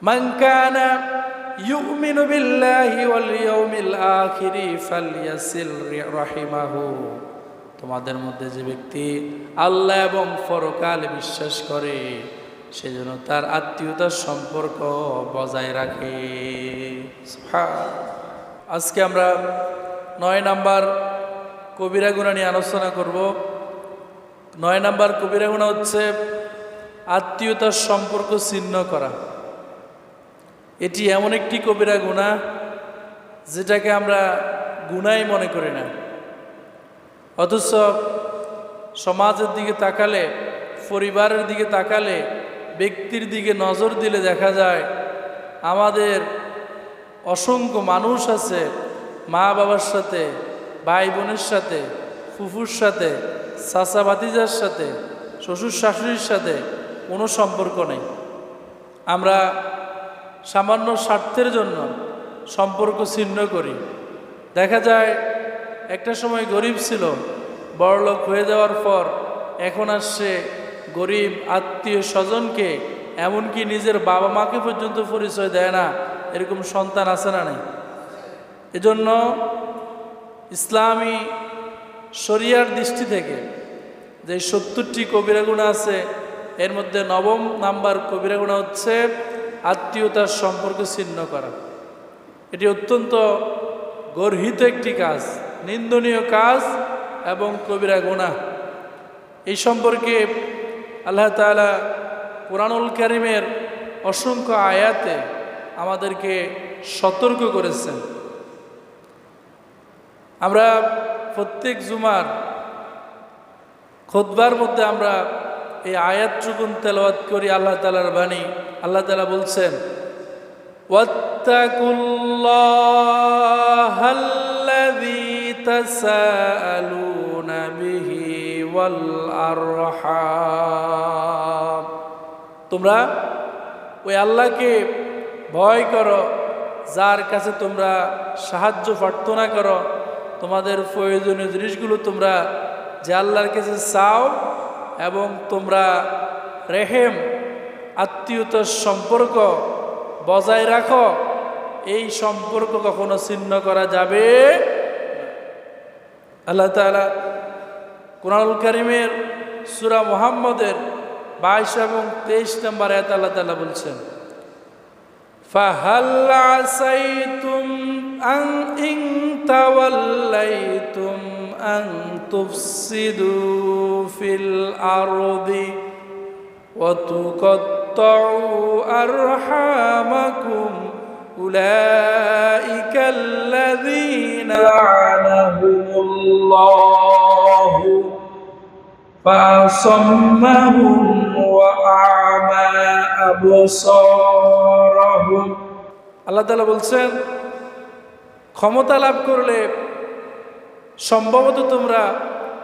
মান কানা ইউমিনু বিল্লাহি ওয়াল ইয়াউমিল আখিরি ফালইয়াসিল রাহিমাহু, তোমাদের মধ্যে যে ব্যক্তি আল্লাহ এবং পরকালে বিশ্বাস করে সেজন্য তার আত্মীয়তার সম্পর্ক বজায় রাখে। আজকে আমরা 9 নাম্বার কবিরা গুনাহ নিয়ে আলোচনা করব। 9 নাম্বার কবিরা গুনাহ হচ্ছে আত্মীয়তার সম্পর্ক ছিন্ন করা। এটি এমন একটি কবিরা গুনাহ যেটাকে আমরা গুনাই মনে করি না, অথচ সমাজের দিকে তাকালে, পরিবারের দিকে তাকালে, ব্যক্তির দিকে নজর দিলে দেখা যায় আমাদের অসংখ্য মানুষ আছে মা বাবার সাথে, ভাই বোনের সাথে, ফুফুর সাথে, চাচা ভাতিজার সাথে, শ্বশুর শাশুড়ির সাথে কোনো সম্পর্ক নেই। আমরা সামান্য স্বার্থের জন্য সম্পর্ক ছিন্ন করি। দেখা যায় একটা সময় গরিব ছিল, বড়লোক হয়ে যাওয়ার পর এখন আর সে গরিব আত্মীয় স্বজনকে, এমনকি নিজের বাবা মাকে পর্যন্ত পরিচয় দেয় না। এরকম সন্তান আছে না নেই? এজন্য ইসলামী শরিয়ার দৃষ্টি থেকে যে 70টি কবিরা গুনাহ আছে, এর মধ্যে 9 নাম্বার কবিরা গুনাহ হচ্ছে আত্মীয়তার সম্পর্ক ছিন্ন করা। এটি অত্যন্ত গর্হিত একটি কাজ, নিন্দনীয় কাজ এবং কবিরা গুনাহ। এই সম্পর্কে আল্লাহ তাআলা কুরআনুল কারীমের অসংখ্য আয়াতে আমাদেরকে সতর্ক করেছেন। আমরা প্রত্যেক জুমার খুতবার মধ্যে আমরা এই আয়াতটুকুন তেলাওয়াত করি, আল্লাহ তাআলার বাণী। আল্লাহ তাআলা বলছেন, ওয়াত্তাকুল্লাহাল্লাযী তাসাআলুনা বিহি ওয়াল আরহাম, তোমরা ওই আল্লাহকে ভয় করো যার কাছে তোমরা সাহায্য প্রার্থনা করো। তোমাদের প্রয়োজনীয় জিনিসগুলো তোমরা যে আল্লাহর কাছে চাও, এবং তোমরা রেহেম আত্মীয়তার সম্পর্ক বজায় রাখো। এই সম্পর্ক কখনো ছিন্ন করা যাবে। আল্লাহ তাআলা কুরআনুল কারীমের সূরা মুহাম্মদের 22 এবং 23 নম্বর আয়াত আল্লাহ তাআলা বলছেন, ফাহাল আসাইতুম আন ইন তাওয়াল্লাইতুম আন তুফসিদু ফিল আরদি ওয়া তুকাত্তাউ আরহামাকুম উলাইকাল্লাযীনা লা'নাহুমুল্লাহু ফাসাম্মাহুম ওয়া আ'মা আবসারহুম। আল্লাহ তাআলা বলছেন, ক্ষমতা লাভ করলে সম্ভবত তোমরা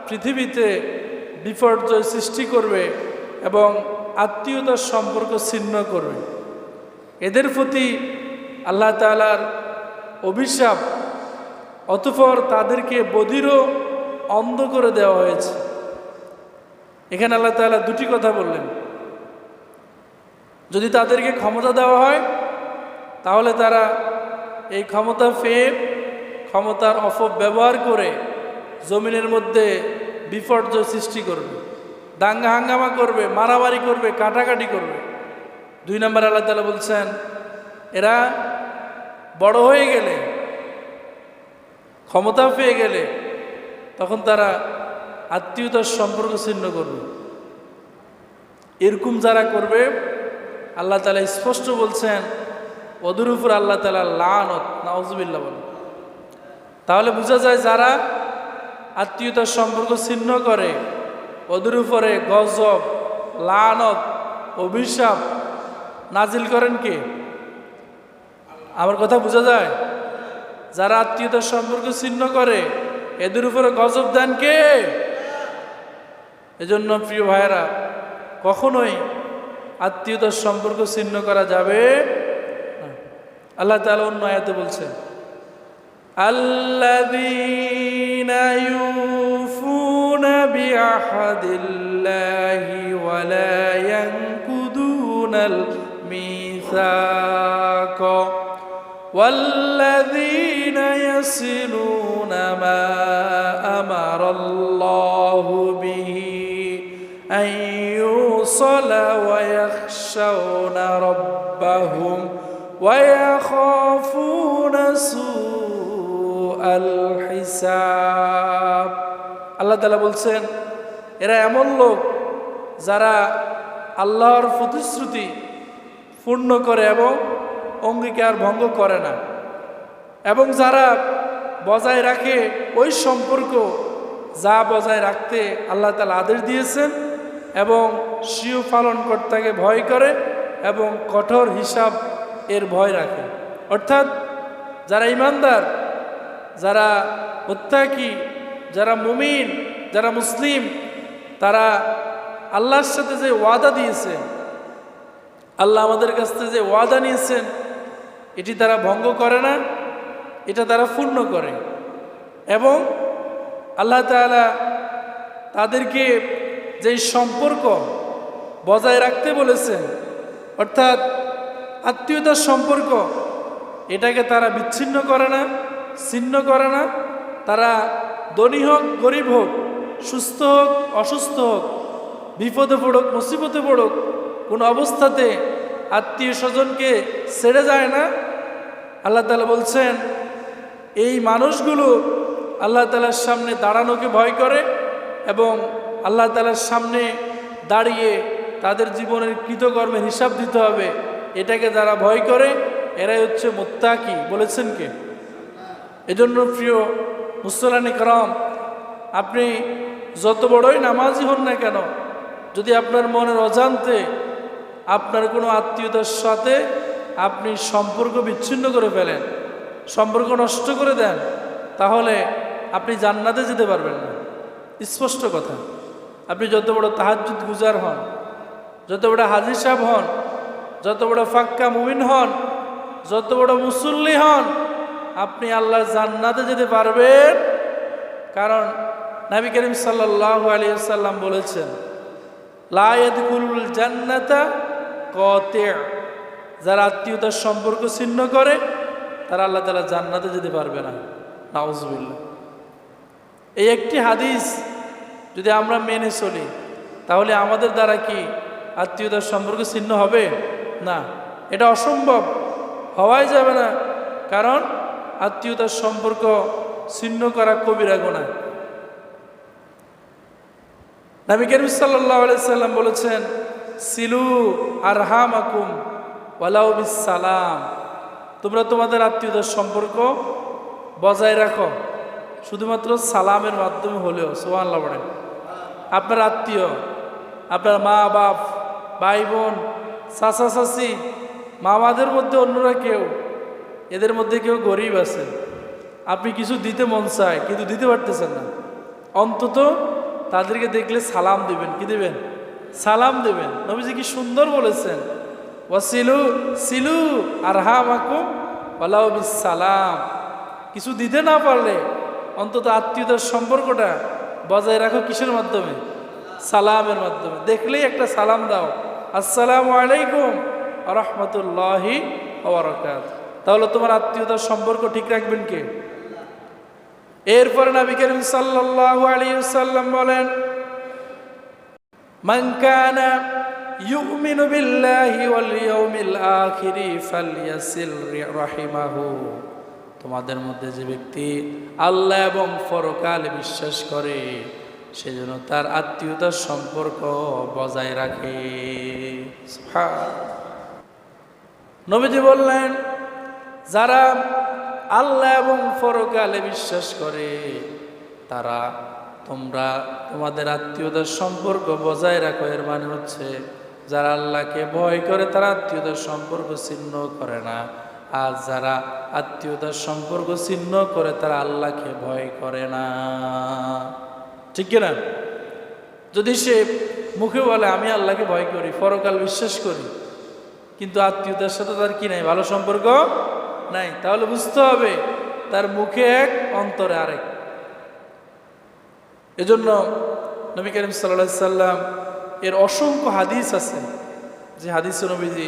পৃথিবীতে বিপর্যয় সৃষ্টি করবে এবং আত্মীয়তার সম্পর্ক ছিন্ন করবে। এদের প্রতি আল্লাহ তাআলার অভিশাপ, অতঃপর তাদেরকে বধিরও অন্ধ করে দেওয়া হয়েছে। এখানে আল্লাহ তাআলা দুটি কথা বললেন। যদি তাদেরকে ক্ষমতা দেওয়া হয় তাহলে তারা এই ক্ষমতা পেয়ে ক্ষমতার অপব্যবহার করে জমিনের মধ্যে বিপর্যয় সৃষ্টি করবে, দাঙ্গা হাঙ্গামা করবে, মারামারি করবে, কাটাকাটি করবে। 2 নম্বর আল্লাহ তাআলা বলছেন, এরা বড় হয়ে গেলে, ক্ষমতা পেয়ে গেলে তখন তারা আত্মীয়তার সম্পর্ক ছিন্ন করবে। এরকম যারা করবে আল্লাহ তাআলা স্পষ্ট বলছেন ওদের উপর আল্লাহ তাআলা লানত, নাউজুবিল্লাহ বলেন। তাহলে বোঝা যায় যারা আত্মীয়তার সম্পর্ক ছিন্ন করে ওদের উপরে গজব, লানত, অভিশাপ নাজিল করেন কে? আমার কথা বোঝা যায়? যারা আত্মীয়তার সম্পর্ক ছিন্ন করে এদের উপরে গজব দেন কে? এজন্য প্রিয় ভাইয়েরা, কখনোই আত্মীয়তার সম্পর্ক ছিন্ন করা যাবে না। আল্লাহ তাআলা অন্য আয়াতে বলছেন, আল্লাযীনা ইউফুনা বিআহদিল্লাহি ওয়া লা ইয়ানকুদুনাল মিসাক الميثاق والذين يصلون ما أمر الله به أن يوصل ويخشون ربهم ويخافون سوء الحساب আল্লাহ তাআলা বলছেন এরা এমন লোক যারা আল্লাহর প্রতিশ্রুতি পূর্ণ করে এবং অঙ্গীকার ভঙ্গ করে না এবং যারা বজায় রাখে ওই সম্পর্ক যা বজায় রাখতে আল্লাহ তাআলা আদেশ দিয়েছেন এবং স্বীয় পালনকর্তাকে ভয় করে এবং কঠোর হিসাব এর ভয় রাখে। অর্থাৎ যারা ঈমানদার, যারা মুত্তাকি, যারা মুমিন, যারা মুসলিম, তারা আল্লাহর সাথে যে ওয়াদা দিয়েছে, আল্লাহ আমাদের কাছ থেকে যে ওয়াদা নিয়েছেন এটি তারা ভঙ্গ করে না, এটা তারা পূর্ণ করে এবং আল্লাহ তাআলা তাদেরকে যে সম্পর্ক বজায় রাখতে বলেছেন অর্থাৎ আত্মীয়তার সম্পর্ক, এটাকে তারা বিচ্ছিন্ন করে না, ছিন্ন করে না। তারা ধনী হোক গরিব হোক, সুস্থ হোক অসুস্থ হোক, বিপদে পড়ুক মুসিবতে পড়ুক, কোনো অবস্থাতে আত্মীয় স্বজনকে ছেড়ে যায় না। আল্লাহ তাআলা বলছেন এই মানুষগুলো আল্লাহ তাআলার সামনে দাঁড়ানোকে ভয় করে এবং আল্লাহ তাআলার সামনে দাঁড়িয়ে তাদের জীবনের কৃতকর্মের হিসাব দিতে হবে, এটাকে যারা ভয় করে এরাই হচ্ছে মুত্তাকি। বলেছেন কে? এজন্য প্রিয় মুসল্লানে کرام, আপনি যত বড়ই নামাজি হন না কেন, যদি আপনার মনের অজান্তে আপনার কোনো আত্মীয়তার সাথে আপনি সম্পর্ক বিচ্ছিন্ন করে ফেলেন, সম্পর্ক নষ্ট করে দেন, তাহলে আপনি জান্নাতে যেতে পারবেন না। স্পষ্ট কথা। আপনি যত বড় তাহাজ্জুদ গুজার হন, যত বড় হাজী সাহেব হন, যত বড় ফাক্কা মুমিন হন, যত বড় মুসল্লি হন, আপনি আল্লাহর জান্নাতে যেতে পারবেন। কারণ নবী করিম সাল্লাল্লাহু আলাইহি ওয়াসাল্লাম বলেছেন লা ইয়াদখুলুল জান্নাতা কাতি', যারা আত্মীয়তার সম্পর্ক ছিন্ন করে তারা আল্লাহ তাআলা জান্নাতে যেতে পারবে না। নাউজুবিল্লাহ। এই একটি হাদিস যদি আমরা মেনে চলি তাহলে আমাদের দ্বারা কি আত্মীয়তার সম্পর্ক ছিন্ন হবে? না, এটা অসম্ভব, হওয়াই যাবে না। কারণ আত্মীয়তার সম্পর্ক ছিন্ন করা কবিরা গুনাহ। নবী করিম সাল্লাল্লাহু আলাইহি সাল্লাম বলেছেন সিলু আরহামাকুম ওয়ালাউ বিসসালাম, তোমরা তোমাদের আত্মীয়তার সম্পর্ক বজায় রাখো শুধুমাত্র সালামের মাধ্যমে হলেও। সুবহানাল্লাহ বলেন। আপনার আত্মীয়, আপনার মা বাপ, ভাই বোন, চাচা চাচি, মামাদের মধ্যে অন্যরা কেউ, এদের মধ্যে কেউ গরিব আছে, আপনি কিছু দিতে মন চায় কিন্তু দিতে পারতেছেন না, অন্তত তাদেরকে দেখলে সালাম দিবেন। কি দিবেন? সালাম দেবেন। নবীজি কি সুন্দর বলেছেন, ওয়াসিলু সিলু আরহামাকুম ওয়ালাউ বিসসালাম। কিছু দিতে না পারলে অন্তত আত্মীয়তার সম্পর্কটা বজায় রাখো কিসের মাধ্যমে? সালামের মাধ্যমে। দেখলেই একটা সালাম দাও, আসসালামু আলাইকুম ওয়া রাহমাতুল্লাহি ওয়া বারাকাতুহু। তাহলে তোমার আত্মীয়তার সম্পর্ক ঠিক রাখবেন কে? এরপরে নবী করিম সাল্লাল্লাহু আলাইহি ওয়াসাল্লাম বলেন মান কানা ইউমিনু বিল্লাহি ওয়াল ইয়াউমিল আখিরি ফালইয়াসিল রাহিমাহু, তোমাদের মধ্যে যে ব্যক্তি আল্লাহ এবং পরকালে বিশ্বাস করে সে যেন তার আত্মীয়তার সম্পর্ক বজায় রাখে। নবীজি বললেন যারা আল্লাহ এবং পরকালে বিশ্বাস করে তারা তোমরা তোমাদের আত্মীয়তার সম্পর্ক বজায় রাখো। এর মানে হচ্ছে যারা আল্লাহকে ভয় করে তারা আত্মীয়তার সম্পর্ক ছিন্ন করে না, আর যারা আত্মীয়তার সম্পর্ক ছিন্ন করে তারা আল্লাহকে ভয় করে না। ঠিক কিনা? যদি সে মুখে বলে আমি আল্লাহকে ভয় করি, পরকাল বিশ্বাস করি, কিন্তু আত্মীয়তার সাথে তার কি নাই, ভালো সম্পর্ক নাই, তাহলে বুঝতে হবে তার মুখে এক অন্তরে আরেক। এজন্য নবী করিম সাল্লাল্লাহু আলাইহি সাল্লাম এর অসংখ্য হাদিস আছে যে হাদিসে নবীজি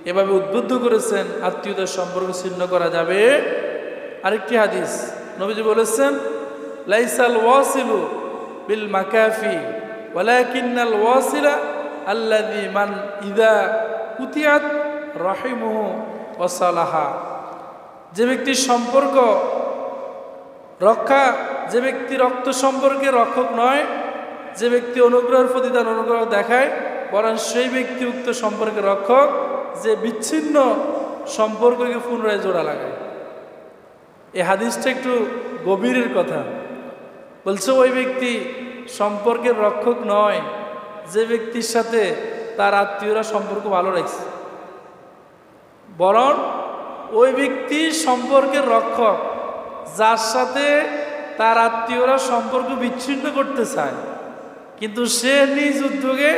এভাবে উদ্বুদ্ধ করেছেন আত্মীয়তার সম্পর্ক ছিন্ন করা যাবে। আরেকটি হাদিস নবীজি বলেছেন, লাইসাল ওয়াসিলু বিল মাকাফি ওয়ালাকিন্নাল ওয়াসিলা আল্লাযী মান ইযা কুতিয়াত রাহিমুহু ওয়াসালাহা। যে ব্যক্তির সম্পর্ক রক্ষা, যে ব্যক্তি রক্ত সম্পর্কে রক্ষক নয়, যে ব্যক্তি অনুগ্রহের প্রতিদান অনুগ্রহ দেখায়, বরং সেই ব্যক্তি উক্ত সম্পর্কে রক্ষক যে বিচ্ছিন্ন সম্পর্ককে পুনরায় জোড়া লাগায়। এই হাদিসটা একটু গভীরের কথা বলছে। ওই ব্যক্তি সম্পর্কের রক্ষক নয় যে ব্যক্তির সাথে তার আত্মীয়রা সম্পর্ক ভালো রাখছে, বরং ওই ব্যক্তি সম্পর্কের রক্ষক যার সাথে তার আত্মীয়রা সম্পর্ক বিচ্ছিন্ন করতে চায়, কিন্তু সে নিজ উদ্যোগে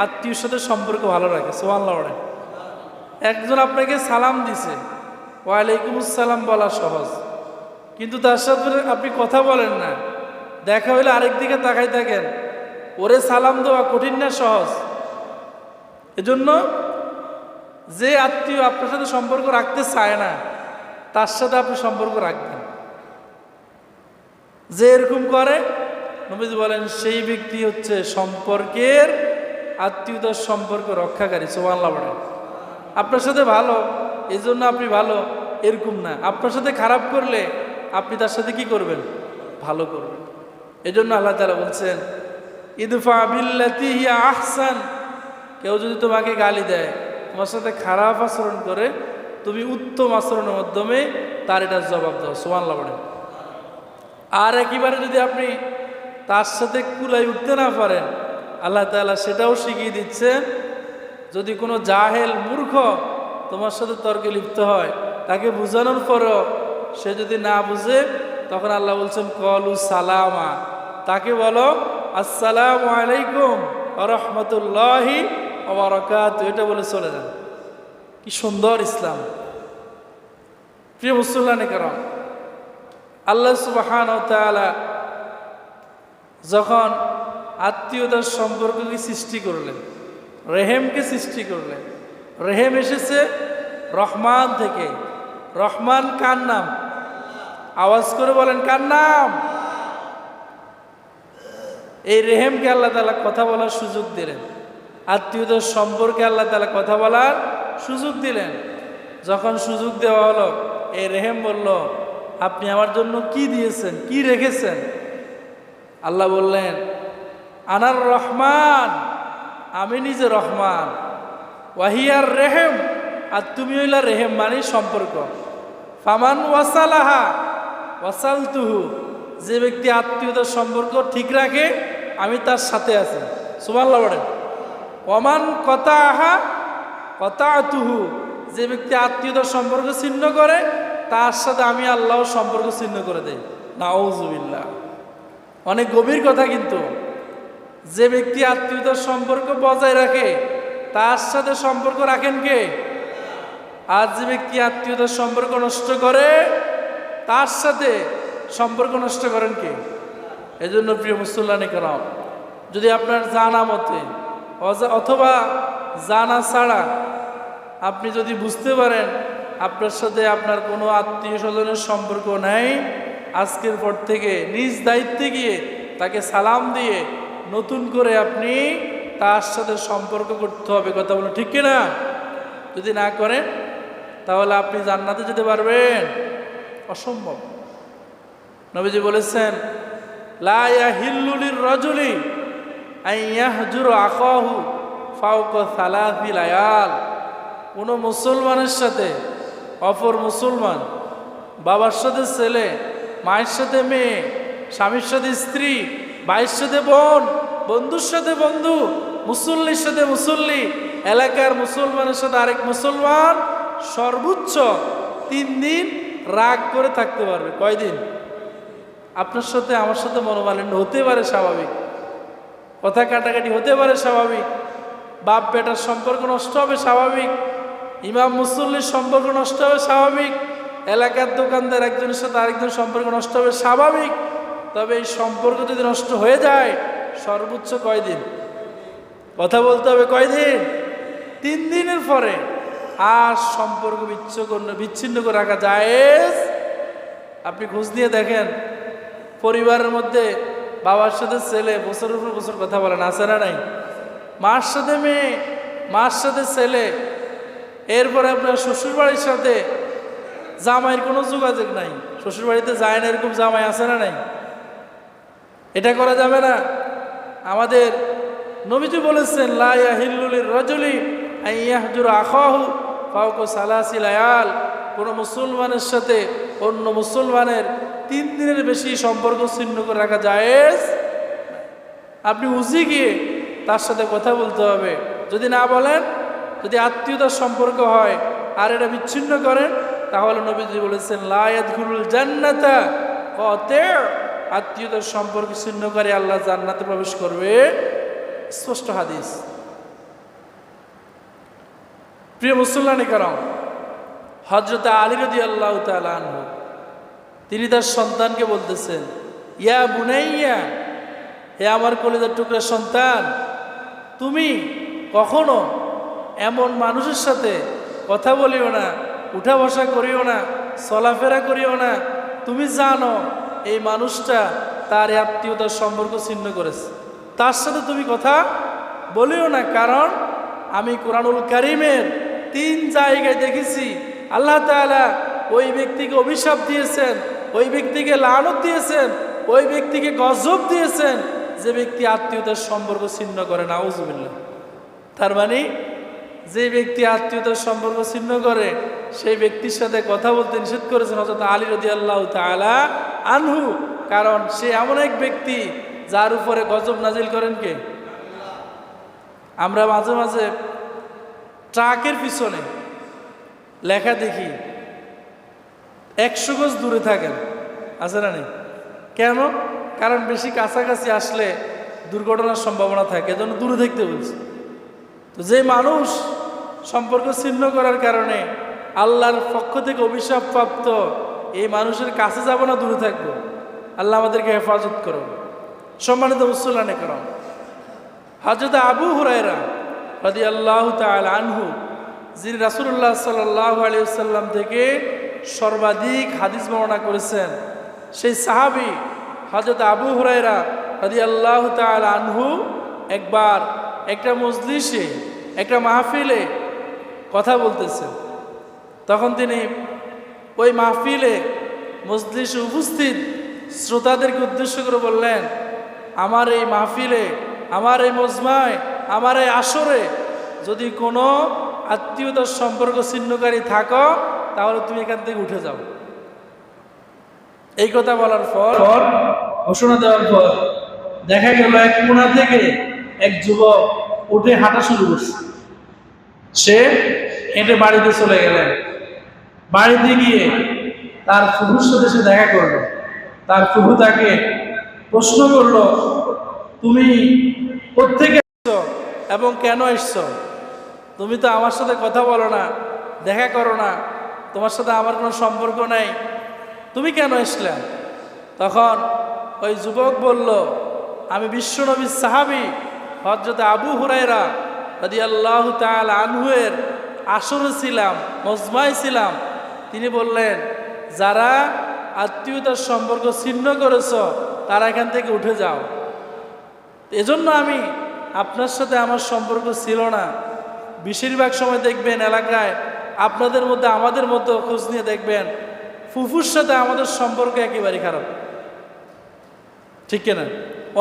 আত্মীয়র সাথে সম্পর্ক ভালো রাখে। সুবহানাল্লাহ। একজন আপনাকে সালাম দিছে, ওয়ালাইকুম আসসালাম বলা সহজ, কিন্তু তার সাথে আপনি কথা বলেন না, দেখা হইলে আরেক দিকে তাকাই থাকেন, ওরে সালাম দেওয়া কঠিন না সহজ? এজন্য যে আত্মীয় আপনার সাথে সম্পর্ক রাখতে চায় না তার সাথে আপনি সম্পর্ক রাখবেন। যে এরকম করে নবীজি বলেন সেই ব্যক্তি হচ্ছে সম্পর্কের আত্মীয়তার সম্পর্ক রক্ষাকারী। সুবহানাল্লাহ। আপনার সাথে ভালো এই জন্য আপনি ভালো এরকম না, আপনার সাথে খারাপ করলে আপনি তার সাথে কি করবেন? ভালো করবেন। এজন্য আল্লাহ তাআলা বলছেন, ইদফা বিল্লাতি হিয়া আহসান। কেউ যদি তোমাকে গালি দেয়, তোমার সাথে খারাপ আচরণ করে, তুমি উত্তম আচরণের মাধ্যমে তার এটা জবাব দাও। সুবহানাল্লাহ। আর একেবারে যদি আপনি তার সাথে কুলাই উঠতে না পারেন, আল্লাহ তাআলা সেটাও শিখিয়ে দিচ্ছেন, যদি কোনো জাহেল মূর্খ তোমার সাথে তর্কে লিপ্ত হয়, তাকে বুঝানোর পরও সে যদি না বুঝে, তখন আল্লাহ বলছেন কলু সালামা, তাকে বলো আসসালামু আলাইকুম ওয়া রাহমাতুল্লাহি ওয়া বারাকাতুহু, এটা বলে চলে যান। কি সুন্দর ইসলাম! প্রিয় মুসলমানে কেরাম, আল্লাহ সুবহানাহু ওয়া তাআলা যখন আত্মীয়তার সম্পর্ককে সৃষ্টি করলেন, রেহেমকে সৃষ্টি করলেন, রেহেম এসেছে রহমান থেকে। রহমান কার নাম? আওয়াজ করে বলেন, কার নাম? এই রেহেমকে আল্লাহ তাআলা কথা বলার সুযোগ দিলেন, আত্মীয়তার সম্পর্কে আল্লাহ তাআলা কথা বলার সুযোগ দিলেন। যখন সুযোগ দেওয়া হলো, এই রেহেম বলল, আপনি আমার জন্য কি দিয়েছেন, কি রেখেছেন? আল্লাহ বললেন, আনার রহমান, আমি নিজে রহমান, ওয়াহিয়ার রেহেম, আর তুমি হইলা রেহেম, মানে সম্পর্ক। ফামান ওয়াসালাহা ওয়াসালতুহু, যে ব্যক্তি আত্মীয়তার সম্পর্ক ঠিক রাখে আমি তার সাথে আছি। সুবহানাল্লাহ বলেন। ওমান কতাআহা কতাআতুহু, যে ব্যক্তি আত্মীয়তার সম্পর্ক ছিন্ন করে তার সাথে আমি আল্লাহ সম্পর্ক ছিন্ন করে দেই। নাউযুবিল্লাহ। অনেক গভীর কথা, কিন্তু যে ব্যক্তি আত্মীয়তার সম্পর্ক বজায় রাখে তার সাথে সম্পর্ক রাখেন কে? আর যে ব্যক্তি আত্মীয়তার সম্পর্ক নষ্ট করে তার সাথে সম্পর্ক নষ্ট করেন কে? এজন্য প্রিয় মুসলমানে কেরাম, যদি আপনার জানা মতে অথবা জানা ছাড়া আপনি যদি বুঝতে পারেন আপনার সাথে আপনার কোনো আত্মীয় স্বজনের সম্পর্ক নেই, আজকের পর থেকে নিজ দায়িত্বে গিয়ে তাকে সালাম দিয়ে নতুন করে আপনি তার সাথে সম্পর্ক করতে হবে। কথা বলো ঠিক কিনা? যদি না করেন তাহলে আপনি জান্নাতে যেতে পারবেন? অসম্ভব। নবীজি বলেছেন, লা ইয়াহিল্লু লির-রাজুলি আন ইয়াহজুরা আখাহু ফাওকা সালাসি লায়াল। কোনো মুসলমানের সাথে অপর মুসলমান, বাবার সাথে ছেলে, মায়ের সাথে মেয়ে, স্বামীর সাথে স্ত্রী, ভাইয়ের সাথে বোন, বন্ধুর সাথে বন্ধু, মুসল্লির সাথে মুসল্লি, এলাকার মুসলমানের সাথে আরেক মুসলমান সর্বোচ্চ 3 দিন রাগ করে থাকতে পারবে। কয়দিন? আপনার সাথে আমার সাথে মনোমালিন্য হতে পারে স্বাভাবিক, কথা কাটাকাটি হতে পারে স্বাভাবিক, বাপ বেটার সম্পর্ক নষ্ট হবে স্বাভাবিক, ইমাম মুসল্লির সম্পর্ক নষ্ট হবে স্বাভাবিক, এলাকার দোকানদার একজনের সাথে আরেকজনের সম্পর্ক নষ্ট হবে স্বাভাবিক। তবে এই সম্পর্ক যদি নষ্ট হয়ে যায় সর্বোচ্চ কয়দিন? কথা বলতে হবে কয়দিন? 3 দিনের পরে আর সম্পর্ক বিচ্ছিন্ন করে রাখা জায়েজ। আপনি খোঁজ নিয়ে দেখেন, পরিবারের মধ্যে বাবার সাথে ছেলে বছরের উপর বছর কথা বলেন, আছে না নাই? মার সাথে মেয়ে, মার সাথে ছেলে, এরপরে আপনার শ্বশুরবাড়ির সাথে জামাইয়ের কোনো যোগাযোগ নাই, শ্বশুরবাড়িতে যায় না, এরকম জামাই আছে না নাই? এটা করা যাবে না। আমাদের নবীজি বলেছেন, লা ইয়াহিল্লু লির-রাজুলি আন ইয়াহজুরা আখাহু ফাওকা সালাসিল আয়াল। কোনো মুসলমানের সাথে অন্য মুসলমানের 3 দিনের বেশি সম্পর্ক ছিন্ন করে রাখা জায়েজ। আপনি উজি গিয়ে তার সাথে কথা বলতে হবে। যদি না বলেন, যদি আত্মীয়তার সম্পর্ক হয় আর এটা বিচ্ছিন্ন করেন, তাহলে নবীজি বলেছেন লা ইয়াদখুলুল জান্নাতা কাতি'। আত্মীয়তার সম্পর্ক ছিন্নকারী আল্লাহ জান্নাতে প্রবেশ করবে, স্পষ্ট হাদিস। প্রিয় মুসলমানে কারাম, হযরত আলী রাদিয়াল্লাহু তাআলা আনহু তিনি তার সন্তানকে বলতেছেন, ইয়া বুনাইয়া, হে আমার কলিজার টুকরা সন্তান, তুমি কখনো এমন মানুষের সাথে কথা বলিও না, উঠা বসা করিও না, চলাফেরা করিও না, তুমি জানো এই মানুষটা তার আত্মীয়তার সম্পর্ক ছিন্ন করেছে, তার সাথে তুমি কথা বলিও না। কারণ আমি কোরআনুল কারীমের 3 জায়গায় দেখেছি আল্লাহ তাআলা ওই ব্যক্তিকে অভিশাপ দিয়েছেন, ওই ব্যক্তিকে লানত দিয়েছেন, ওই ব্যক্তিকে গজব দিয়েছেন যে ব্যক্তি আত্মীয়তার সম্পর্ক ছিন্ন করে। নাউজুবিল্লাহ। তার মানে যে ব্যক্তি আত্মীয়তার সম্পর্ক ছিন্ন করে সেই ব্যক্তির সাথে কথা বলতে নিষেধ করেছেন হযরত আলী রাদিয়াল্লাহু তাআলা আনহু। কারণ সে এমন এক ব্যক্তি যার উপরে গজব নাজিল করেন কে? আমরা মাঝে মাঝে ট্রাকের পিছনে লেখা দেখি 100 গজ দূরে থাকেন, আছে না নেই? কেন? কারণ বেশি কাছাকাছি আসলে দুর্ঘটনার সম্ভাবনা থাকে, এজন্য দূরে থাকতে বলছে। তো যে মানুষ সম্পর্ক ছিন্ন করার কারণে আল্লাহর পক্ষ থেকে অভিশাপ প্রাপ্ত, এই মানুষের কাছে যাব না, দূরে থাকবো। আল্লাহ আমাদেরকে হেফাজত করুন। সম্মানিত মুসলমানে করম, হযরত আবু হুরায়রা রাদিয়াল্লাহু তাআলা আনহু, যিনি রাসূলুল্লাহ সাল্লাল্লাহু আলাইহি ওয়াসাল্লাম থেকে সর্বাধিক হাদিস বর্ণনা করেছেন, সেই সাহাবী হযরত আবু হুরায়রা রাদিয়াল্লাহু তাআলা আনহু একবার একটা মজলিসে, একটা মাহফিলে কথা বলতেছেন। তখন তিনি ওই মাহফিলে মজলিসে উপস্থিত শ্রোতাদেরকে উদ্দেশ্য করে বললেন, আমার এই মাহফিলে, আমার এই মজমায়, আমার এই আসরে যদি কোনো আত্মীয়তার সম্পর্ক ছিন্নকারী থাকো তাহলে তুমি এখান থেকে উঠে যাও। এই কথা বলার পর, ঘোষণা দেওয়ার পর দেখা গেল এক কোণা থেকে এক যুবক উঠে হাঁটা শুরু করছে। সে হেঁটে বাড়িতে চলে গেলেন। বাড়িতে গিয়ে তার ফুফুর সাথে সে দেখা করলো। তার ফুফু তাকে প্রশ্ন করলো, তুমি কোত্থেকে এসছো এবং কেন এসছো? তুমি তো আমার সাথে কথা বলো না, দেখা করো না, তোমার সাথে আমার কোনো সম্পর্ক নাই, তুমি কেন এসলে? তখন ওই যুবক বলল, আমি বিশ্বনবীর সাহাবী হযরত আবু হুরায়রা রাদিয়াল্লাহু তাআলা আনহু-এর আসরে ছিলাম, মজমায় ছিলাম। তিনি বললেন, যারা আত্মীয়তার সম্পর্ক ছিন্ন করেছ তারা এখান থেকে উঠে যাও। এজন্য আমি আপনার সাথে আমার সম্পর্ক ছিল না। বেশিরভাগ সময় দেখবেন এলাকায় আপনাদের মধ্যে আমাদের মধ্যে খোঁজ নিয়ে দেখবেন ফুফুর সাথে আমাদের সম্পর্ক একেবারে খারাপ, ঠিক কিনা?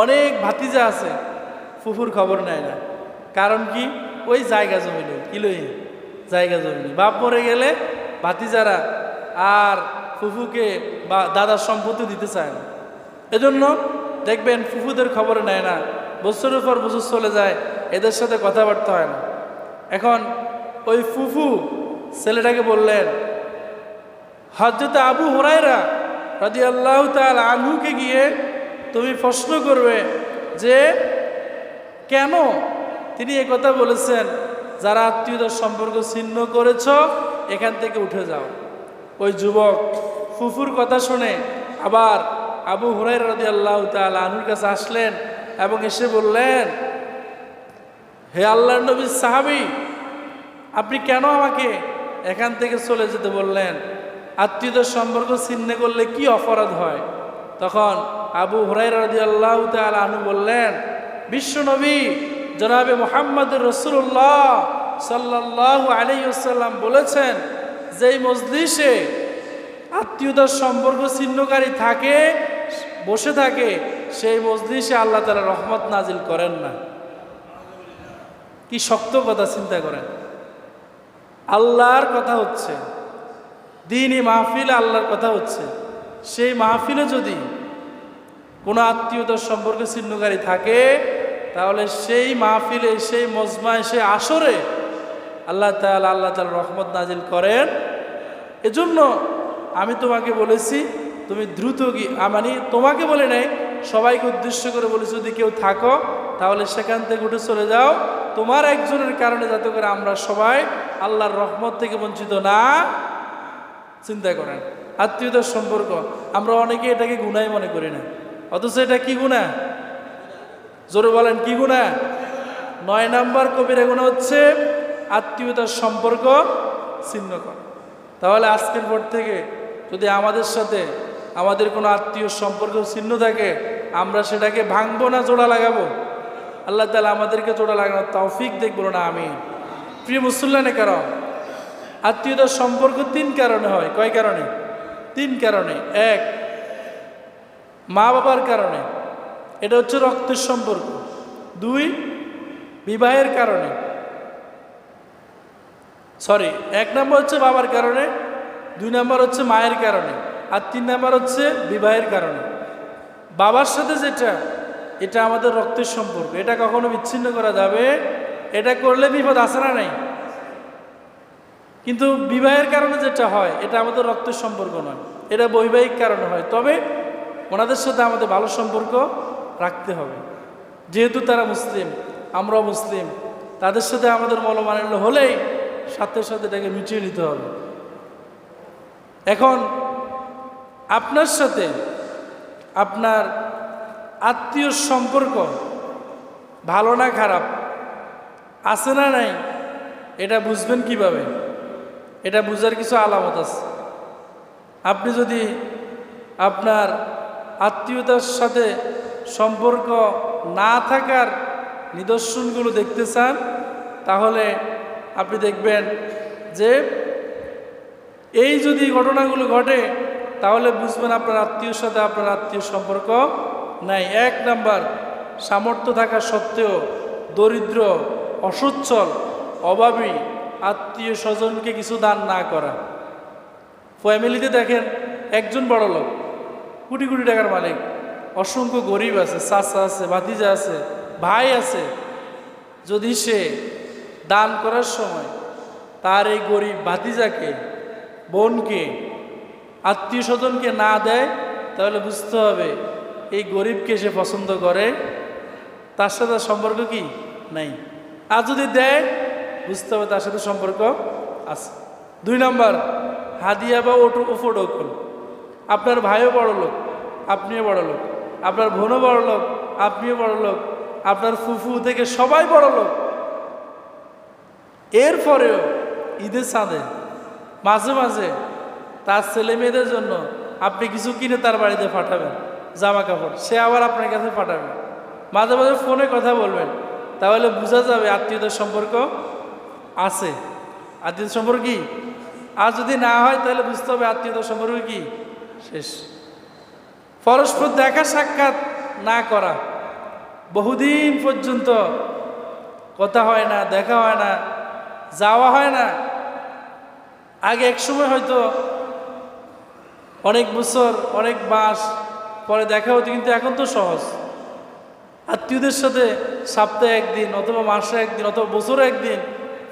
অনেক ভাতিজা আছে ফুফুর খবর নেয় না। কারণ কি? ওই জায়গা জমি নেই, কি লই জায়গা জমি নেই। বাপ মরে গেলে ভাতিজারা আর ফুফুকে বা দাদার সম্পত্তি দিতে চায় না। এজন্য দেখবেন ফুফুদের খবর নেয় না, বছরের পর বছর চলে যায়, এদের সাথে কথাবার্তা হয় না। এখন ওই ফুফু ছেলেটাকে বললেন, হযরত আবু হুরায়রা রাদিয়াল্লাহু তাআলা আনহুকে গিয়ে তুমি প্রশ্ন করবে যে কেন তিনি একথা বলেছেন, যারা আত্মীয়তার সম্পর্ক ছিন্ন করেছ এখান থেকে উঠে যাও। ওই যুবক ফুফুর কথা শুনে আবার আবু হুরায়রা রাদিয়াল্লাহু তাআলা আনহুর কাছে আসলেন এবং এসে বললেন, হে আল্লাহর নবীর সাহাবী, আপনি কেন আমাকে এখান থেকে চলে যেতে বললেন? আত্মীয়তার সম্পর্ক ছিন্ন করলে কি অপরাধ হয়? তখন আবু হুরায়রা রাদিয়াল্লাহু তাআলা আনহু বললেন, বিশ্বনবী জনাবে মুহাম্মদুর রাসূলুল্লাহ সাল্লাল্লাহু আলাইহি ওয়াসাল্লাম বলেছেন, যেই মজলিসে আত্মীয়তার সম্পর্ক ছিন্নকারী থাকে, বসে থাকে, সেই মজলিসে আল্লাহ তাআলা রহমত নাজিল করেন না। কি শক্ত কথা, চিন্তা করেন। আল্লাহর কথা হচ্ছে, দ্বীনি মাহফিলে আল্লাহর কথা হচ্ছে, সেই মাহফিলে যদি কোনো আত্মীয়তার সম্পর্কে ছিন্নকারী থাকে, তাহলে সেই মাহফিলে, সেই মজমায়, সেই আসরে আল্লাহ তাআলা রহমত নাজিল করেন। এজন্য আমি তোমাকে বলেছি, তুমি দ্রুত মানে তোমাকে বলে নাই, সবাইকে উদ্দেশ্য করে বলেছি, যদি কেউ থাকো তাহলে সেখান থেকে উঠে চলে যাও, তোমার একজনের কারণে যাতে করে আমরা সবাই আল্লাহর রহমত থেকে বঞ্চিত না। চিন্তা করেন, আত্মীয়তার সম্পর্ক আমরা অনেকে এটাকে গুনাহ মনে করি না, অথচ এটা কি গুনাহ? জোরে বলেন, কি গুনাহ? 9 নাম্বার কবিরা গুনাহ হচ্ছে আত্মীয়তার সম্পর্ক ছিন্ন করা। তাহলে আজকের পর থেকে যদি আমাদের সাথে আমাদের কোনো আত্মীয় সম্পর্ক ছিন্ন থাকে, আমরা সেটাকে ভাঙবো না, জোড়া লাগাবো। আল্লাহ তাআলা আমাদেরকে জোড়া লাগানোর তৌফিক দেখ, বলো না আমিন। প্রিয় মুসল্লিয়ানে কারাম, আত্মীয়তার সম্পর্ক 3 কারণে হয়। কয় কারণে? 3 কারণে। 1, মা বাবার কারণে, এটা হচ্ছে রক্তের সম্পর্ক। 2, বিবাহের কারণে। 1 নম্বর হচ্ছে বাবার কারণে, 2 নম্বর হচ্ছে মায়ের কারণে, আর 3 নম্বর হচ্ছে বিবাহের কারণে। বাবার সাথে যেটা, এটা আমাদের রক্তের সম্পর্ক, এটা কখনো বিচ্ছিন্ন করা যাবে? এটা করলে বিপদ আছে না নাই? কিন্তু বিবাহের কারণে যেটা হয়, এটা আমাদের রক্তের সম্পর্ক নয়, এটা বৈবাহিক কারণে হয়। তবে ওনাদের সাথে আমাদের ভালো সম্পর্ক রাখতে হবে, যেহেতু তারা মুসলিম, আমরাও মুসলিম, তাদের সাথে আমাদের মনোমালিন্য হলেই সাথে সাথে এটাকে মিটিয়ে নিতে হবে। এখন আপনার সাথে আপনার আত্মীয় সম্পর্ক ভালো না খারাপ, আছে না নাই, এটা বুঝবেন কিভাবে? এটা বুঝার কিছু আলামত আছে। আপনি যদি আপনার আত্মীয়তার সাথে সম্পর্ক না থাকার নিদর্শনগুলো দেখতে চান, তাহলে আপনি দেখবেন যে এই যদি ঘটনাগুলো ঘটে, তাহলে বুঝবেন আপনার আত্মীয়র সাথে আপনার আত্মীয় সম্পর্ক নাই। 1 নাম্বার, সামর্থ্য থাকা সত্ত্বেও দরিদ্র, অসচ্ছল, অভাবী আত্মীয় স্বজনকে কিছু দান না করা। ফ্যামিলিতে দেখেন, একজন বড় লোক, কোটি কোটি টাকার মালিক, অসংখ্য গরিব আছে, চাচা আছে, ভাতিজা আছে, ভাই আছে, যদি সে দান করার সময় তার এই গরিব ভাতিজাকে, বোনকে, আত্মীয় স্বজনকে না দেয়, তাহলে বুঝতে হবে এই গরিবকে সে পছন্দ করে, তার সাথে সম্পর্ক কি নাই। আর যদি দেয়, বুঝতে হবে তার সাথে সম্পর্ক আছে। 2 নাম্বার, হাদিয়া বা উপঢৌকন। আপনার ভাইও বড় লোক, আপনিও বড় লোক, আপনার বোনও বড় লোক, আপনিও বড় লোক, আপনার ফুফু থেকে সবাই বড় লোক, এরপরেও ঈদের চাঁদে মাঝে মাঝে তার ছেলে মেয়েদের জন্য আপনি কিছু কিনে তার বাড়িতে পাঠাবেন, জামা কাপড়, সে আবার আপনার কাছে পাঠাবেন, মাঝে মাঝে ফোনে কথা বলবেন, তাহলে বোঝা যাবে আত্মীয়তার সম্পর্ক আছে। আত্মীয়তার সম্পর্ক কি? আর যদি না হয়, তাহলে বুঝতে হবে আত্মীয়তার সম্পর্ক কি শেষ। পরস্পর দেখা সাক্ষাৎ না করা, বহুদিন পর্যন্ত কথা হয় না, দেখা হয় না, যাওয়া হয় না। আগে এক সময় হয়তো অনেক বছর, অনেক মাস পরে দেখা হতো, কিন্তু এখন তো সহজ। আত্মীয়দের সাথে সপ্তাহে একদিন, অথবা মাসে একদিন, অথবা বছরে একদিন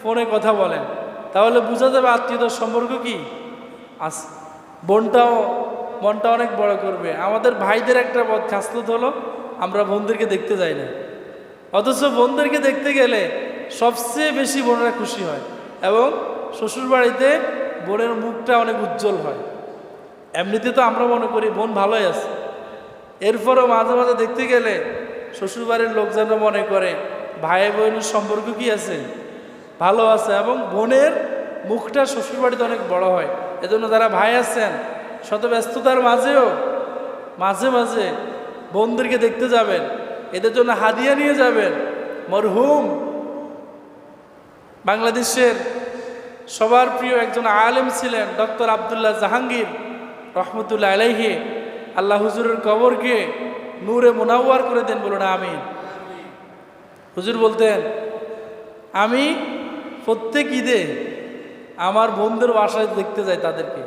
ফোনে কথা বলেন, তাহলে বোঝা যাবে আত্মীয়তার সম্পর্ক কি আছে। বোনটাও মনটা অনেক বড় করবে। আমাদের ভাইদের একটা খাসলত হলো, আমরা বোনদেরকে দেখতে যাই না, অথচ বোনদেরকে দেখতে গেলে সবচেয়ে বেশি বোনরা খুশি হয়, এবং শ্বশুরবাড়িতে বোনের মুখটা অনেক উজ্জ্বল হয়। এমনিতে তো আমরা মনে করি বোন ভালোই আছে, এরপরও মাঝে মাঝে দেখতে গেলে শ্বশুরবাড়ির লোকজনরা মনে করে ভাই বোনের সম্পর্ক কি আছে ভালো আছে, এবং বোনের মুখটা শ্বশুরবাড়িতে অনেক বড় হয়। এজন্য যারা ভাই আছেন শত ব্যস্ততার মাঝেও মাঝে মাঝে বোনদেরকে দেখতে যাবেন, এদের জন্য হাদিয়া নিয়ে যাবেন। মরহুম বাংলাদেশের সবার প্রিয় একজন আলেম ছিলেন ডক্টর আব্দুল্লাহ জাহাঙ্গীর রহমতুল্লাহ আলাইহি। আল্লাহ হুজুরের কবরকে নূরে মুনাওয়ার করে দেন, বলুন আমিন। হুজুর বলতেন, আমি প্রত্যেক ঈদে আমার বোনদের বাসায় দেখতে যাই, তাদেরকে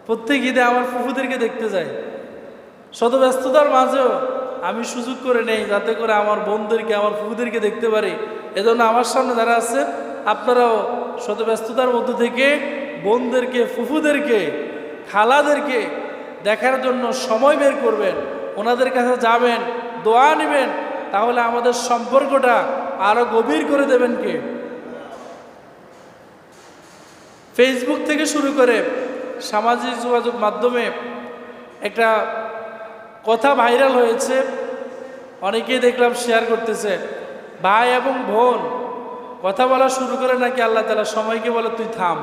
প্রত্যেক ঈদে আমার ফুফুদেরকে দেখতে যাই। শত ব্যস্ততার মাঝেও আমি সুযোগ করে নেই যাতে করে আমার বোনদেরকে আমার ফুফুদেরকে দেখতে পারি। এজন্য আমার সামনে যারা আছে আপনারাও শত ব্যস্ততার মধ্য থেকে বোনদেরকে, ফুফুদেরকে, খালাদেরকে দেখার জন্য সময় বের করবেন, ওনাদের কাছে যাবেন, দোয়া নেবেন, তাহলে আমাদের সম্পর্কটা আরো গভীর করে দেবেন কে? ফেসবুক থেকে শুরু করে সামাজিক যোগাযোগ মাধ্যমে একটা কথা ভাইরাল হয়েছে, অনেকেই দেখলাম শেয়ার করতেছে। ভাই এবং বোন কথা বলা শুরু করে নাকি আল্লাহ তাআলা সময়কে বলে তুই থাম।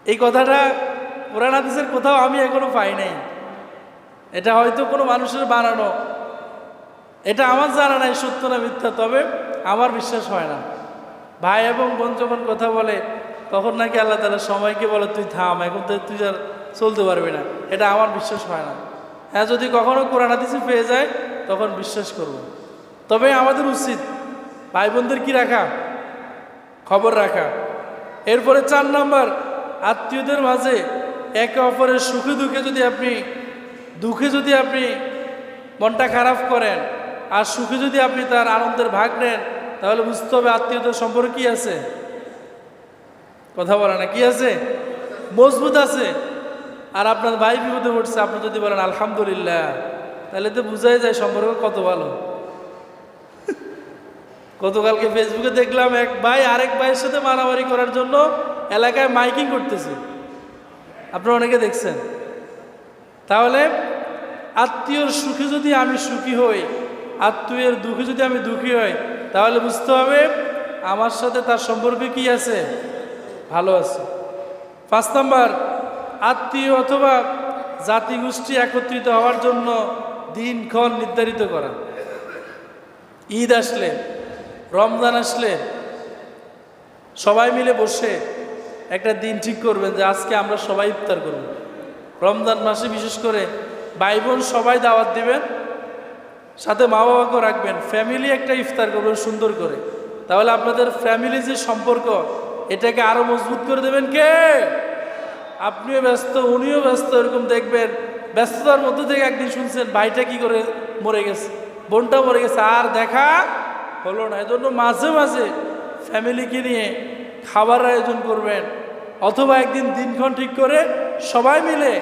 এই কথাটা কোরআন হাদিসের কোথাও আমি এখনো পাই নাই। এটা হয়তো কোনো মানুষের বানানো, এটা আমার জানা নাই সত্য না মিথ্যা, তবে আমার বিশ্বাস হয় না। ভাই এবং বোন যখন কথা বলে তখন নাকি আল্লাহ তাআলা সময়কে বলে তুই থাম, এখন তো তুই আর চলতে পারবি না, এটা আমার বিশ্বাস হয় না। হ্যাঁ, যদি কখনো কোরআন হাদিসে পেয়ে যায় তখন বিশ্বাস করব। তবে আমাদের উচিত ভাই বোনদের কি রাখা? খবর রাখা। এরপরে 4 নাম্বার, আত্মীয়দের মাঝে একে অপরের সুখে দুঃখে যদি আপনি মনটা খারাপ করেন আর সুখে যদি আপনি তার আনন্দের ভাগ নেন, তাহলে বুঝতে হবে আত্মীয়তার সম্পর্ক কি আছে? কথা বলে না, কি আছে? মজবুত আছে। আর আপনার ভাই বিপদে পড়ছে, আপনি যদি বলেন আলহামদুলিল্লাহ, তাহলে তো বুঝাই যায় সম্পর্ক কত ভালো। গতকালকে ফেসবুকে দেখলাম এক ভাই আরেক ভাইয়ের সাথে মারামারি করার জন্য এলাকায় মাইকিং করতেছে, আপনারা অনেকে দেখছেন। তাহলে আত্মীয়র সুখে যদি আমি সুখী হই, আত্মীয়ের দুঃখে যদি আমি দুঃখী হই, তাহলে বুঝতে হবে আমার সাথে তার সম্পর্ক কি আছে? ভালো আছে। 5 নাম্বার, আত্মীয় অথবা জাতিগোষ্ঠী একত্রিত হওয়ার জন্য দিনক্ষণ নির্ধারিত করা। ঈদ আসলে, রমজান আসলে সবাই মিলে বসে একটা দিন ঠিক করবেন যে আজকে আমরা সবাই ইফতার করব। রমজান মাসে বিশেষ করে ভাই বোন সবাই দাওয়াত দিবেন, সাথে মা বাবাকেও রাখবেন, ফ্যামিলি একটা ইফতার করবেন সুন্দর করে। তাহলে আপনাদের ফ্যামিলি যে সম্পর্ক, এটাকে আরো মজবুত করে দেবেন কে? আপনিও ব্যস্ত, উনিও ব্যস্ত, এরকম দেখবেন ব্যস্ততার মধ্যে থেকে একদিন শুনছেন ভাইটা কি করে মরে গেছে, বোনটা মরে গেছে, আর দেখা হলো না। এজন্য মাঝে মাঝে ফ্যামিলিকে নিয়ে খাবার আয়োজন করবেন, অথবা একদিন দিনক্ষণ ঠিক করে সবাই মিলে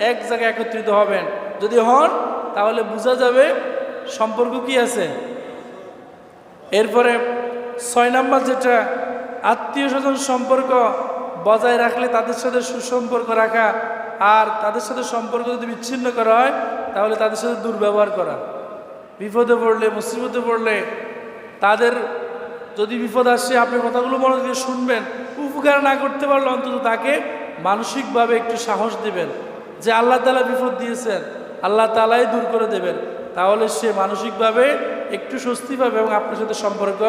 এক জায়গায় একত্রিত হবেন। যদি হন তাহলে বোঝা যাবে সম্পর্ক কি আছে। এরপরে 6 নাম্বার যেটা, আত্মীয় স্বজন সম্পর্ক বজায় রাখলে তাদের সাথে সুসম্পর্ক রাখা, আর তাদের সাথে সম্পর্ক যদি বিচ্ছিন্ন করা হয় তাহলে তাদের সাথে দুর্ব্যবহার করা। বিপদে পড়লে, মুসিবতে পড়লে, তাদের যদি বিপদ আসে আপনি কথাগুলো মনোযোগ দিয়ে শুনবেন, উপকার না করতে পারলে অন্তত তাকে মানসিকভাবে একটু সাহস দিবেন যে আল্লাহ তাআলা বিপদ দিয়েছেন, আল্লাহ তাআলাই দূর করে দেবেন। তাহলে সে মানসিকভাবে একটু স্বস্তি পাবে এবং আপনার সাথে সম্পর্ক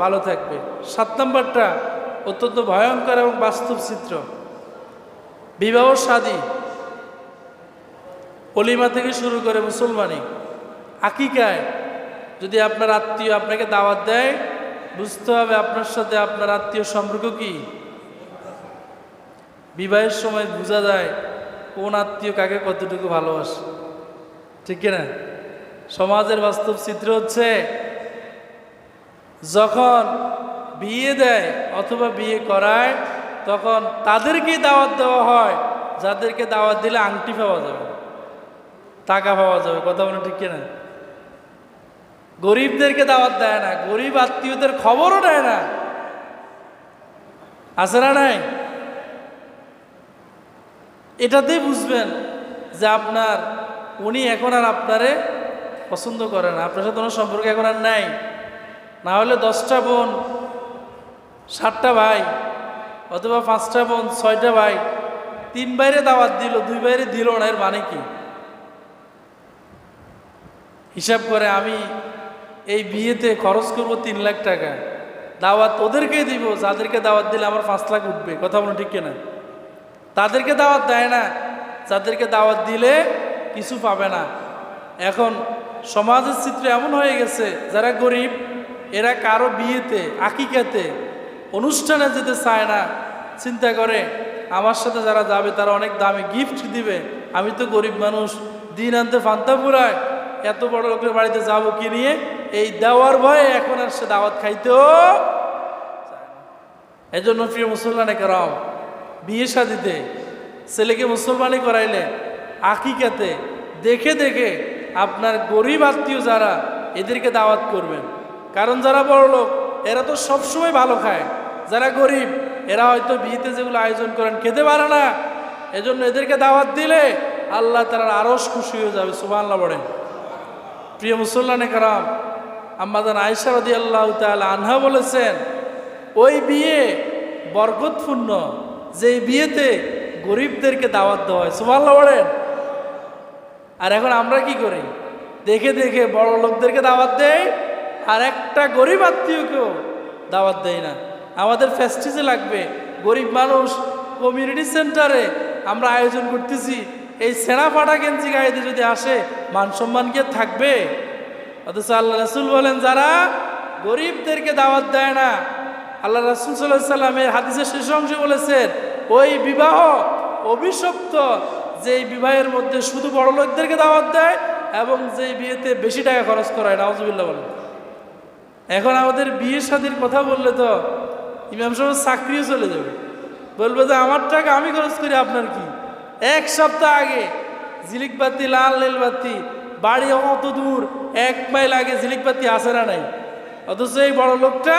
ভালো থাকবে। 7 নাম্বারটা অত্যন্ত ভয়ঙ্কর এবং বাস্তব চিত্র। বিবাহ শাদী, অলিমা থেকে শুরু করে মুসলমানি, আকিকায় যদি আপনার আত্মীয় আপনাকে দাওয়াত দেয়, বুঝতে হবে আপনার সাথে আপনার আত্মীয় সম্পর্ক কি। বিবাহের সময় বোঝা যায় কোন আত্মীয় কাকে কতটুকু ভালোবাসে, ঠিক কিনা? সমাজের বাস্তব চিত্র হচ্ছে যখন বিয়ে দেয় অথবা বিয়ে করায় তখন তাদেরকেই দাওয়াত দেওয়া হয় যাদেরকে দাওয়াত দিলে আংটি পাওয়া যাবে, টাকা পাওয়া যাবে। কথা বলে ঠিক কিনা? গরিবদেরকে দাওয়াত দেয় না, গরিব আত্মীয়দের খবরও দেয় না, আছে না নাই? এটাতেই বুঝবেন যে আপনার উনি এখন আর আপনারে পছন্দ করে না, আপনার সাথে কোনো সম্পর্ক এখন আর নাই। না হলে 10টা বোন 7টা ভাই অথবা 5টা বোন, 6টা ভাই, 3 ভাইরে দাওয়াত দিল, 2 ভাইরে দিল না, এর মানে কি? হিসাব করে আমি এই বিয়েতে খরচ করব 3 লাখ টাকা, দাওয়াত ওদেরকেই দিব যাদেরকে দাওয়াত দিলে আমার 5 লাখ উঠবে। কথা বলো ঠিক কিনা? তাদেরকে দাওয়াত দেয় না যাদেরকে দাওয়াত দিলে কিছু পাবে না। এখন সমাজের চিত্র এমন হয়ে গেছে, যারা গরিব এরা কারো বিয়েতে, আকিকাতে, অনুষ্ঠানে যেতে চায় না। চিন্তা করে আমার সাথে যারা যাবে তারা অনেক দামি গিফট দিবে, আমি তো গরিব মানুষ, দিন আনতে ফান্তা পুরায়, এত বড় লোকের বাড়িতে যাবো কি নিয়ে? এই দেওয়ার ভয়ে এখন আর সে দাওয়াত খাইতেও চায় না। এজন্য প্রিয় মুসলমানে কেরাম, বিয়ে শাদিতে ছেলেকে মুসলমানি করাইলে আকিকাতে দেখে দেখে আপনার গরিব আত্মীয় যারা, এদেরকে দাওয়াত করবেন। কারণ যারা বড় লোক এরা তো সবসময় ভালো খায়, যারা গরিব এরা হয়তো বিয়েতে যেগুলো আয়োজন করেন খেতে পারে না। এজন্য এদেরকে দাওয়াত দিলে আল্লাহ তাআলার আরশ খুশি হয়ে যাবে। সুবহানাল্লাহ বলেন। প্রিয় মুসলমানে কেরাম, আম্মাজান আয়েশা রাদিয়াল্লাহু তাআলা আনহা বলেছেন, ওই বিয়ে বরকতপূর্ণ যেই বিয়েতে গরিবদেরকে দাওয়াত দেওয়া হয়। সুবহানাল্লাহ বলেন। আর এখন আমরা কি করি? দেখে দেখে বড় লোকদেরকে দাওয়াত দেই, আর একটা গরিব আত্মীয়কেও দাওয়াত দেয় না। আমাদের ফেস্টিজে লাগবে, গরিব মানুষ কমিউনিটি সেন্টারে আমরা আয়োজন করতেছি, এই সেনা ফাটা গেঞ্জি গায়ে দিয়ে যদি আসে মান সম্মান কি থাকবে? অথচ আল্লাহ রাসূল বলেন, যারা গরিবদেরকে দাওয়াত দেয় না, আল্লাহ রাসূল সাল্লাল্লাহু আলাইহি সাল্লামের হাদিসের শেষ অংশে বলেছেন, ওই বিবাহ অভিশপ্ত, যেই বিবাহের মধ্যে শুধু বড় লোকদেরকে দাওয়াত দেয় এবং যেই বিয়েতে বেশি টাকা খরচ করা হয়। নাউজুবিল্লাহ বলেন। এখন আমাদের বিয়ে শাদীর কথা বললে তো ইমাম সাহেব চাকরিও চলে যাবে, বলবে যে আমার টাকা আমি খরচ করি, আপনার কি? 1 সপ্তাহ আগে ঝিলিক বাতি, লাল নীল বাতি, বাড়ি অত দূর, 1 মাইল আগে ঝিলিক বাতি আসে না নাই, অথচ এই বড় লোকটা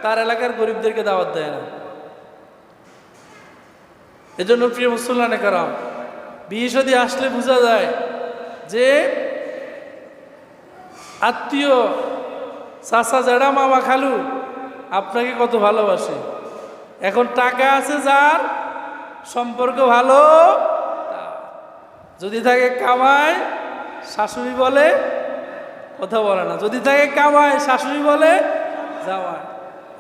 তার এলাকার গরিবদেরকে দাওয়াত দেয় না। এজন্য প্রিয় মুসলমানে কেরাম, বিয়ে শাদী আসলে বোঝা যায় যে আত্মীয়, চাচা, জেঠা, মামা, খালু আপনাকে কত ভালোবাসে। এখন টাকা আছে যার, সম্পর্ক ভালো, যদি থাকে কামায় শাশুড়ি বলে কথা বলে না, যদি থাকে কামায় শাশুড়ি বলে জামাই।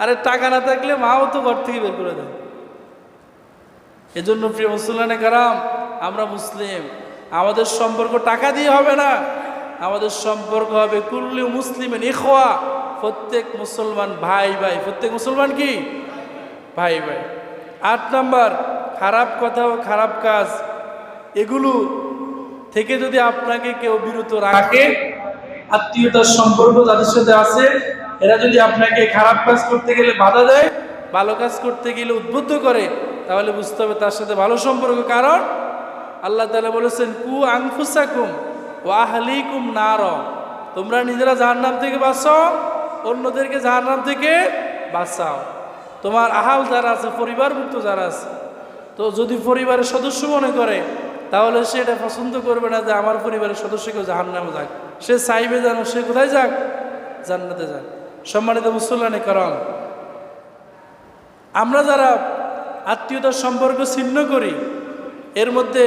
আরে টাকা না থাকলে মাও তো ঘর থেকে বের করে দেয়। এজন্য প্রিয় মুসলমানে কেরাম, আমরা মুসলিম, আমাদের সম্পর্ক টাকা দিয়ে হবে না, আমাদের সম্পর্ক হবে কুল্লু মুসলিমিন ইখওয়া, প্রত্যেক মুসলমান ভাই ভাই, প্রত্যেক মুসলমান কি ভাই ভাই। 8 নাম্বার, খারাপ কথা ও খারাপ কাজ এগুলো থেকে যদি আপনাকে কেউ বিরত রাখে, আত্মীয়তার সম্পর্ক যাদের সাথে আছে এরা যদি আপনাকে খারাপ কাজ করতে গেলে বাধা দেয়, ভালো কাজ করতে গেলে উদ্বুদ্ধ করে, তাহলে বুঝতে হবে তার সাথে ভালো সম্পর্ক। কারণ আল্লাহ তাআলা বলেছেন, কু আনফুসাকুম ওয়া আহলিকুম নার, তোমরা নিজেরা জাহান্নাম থেকে বাঁচাও, অন্যদেরকে জাহান্নাম থেকে বাঁচাও। তোমার আহাল যারা আছে, পরিবারভুক্ত যারা আছে, তো যদি পরিবারের সদস্য মনে করে তাহলে সে এটা পছন্দ করবে না যে আমার পরিবারের সদস্য কেউ জাহান্নামে যাক, সে চাইবে যেন সে কোথায় যাক? জান্নাতে যাক। সম্মানিত মুসলমানে কেরাম, আমরা যারা আত্মীয়তার সম্পর্ক ছিন্ন করি এর মধ্যে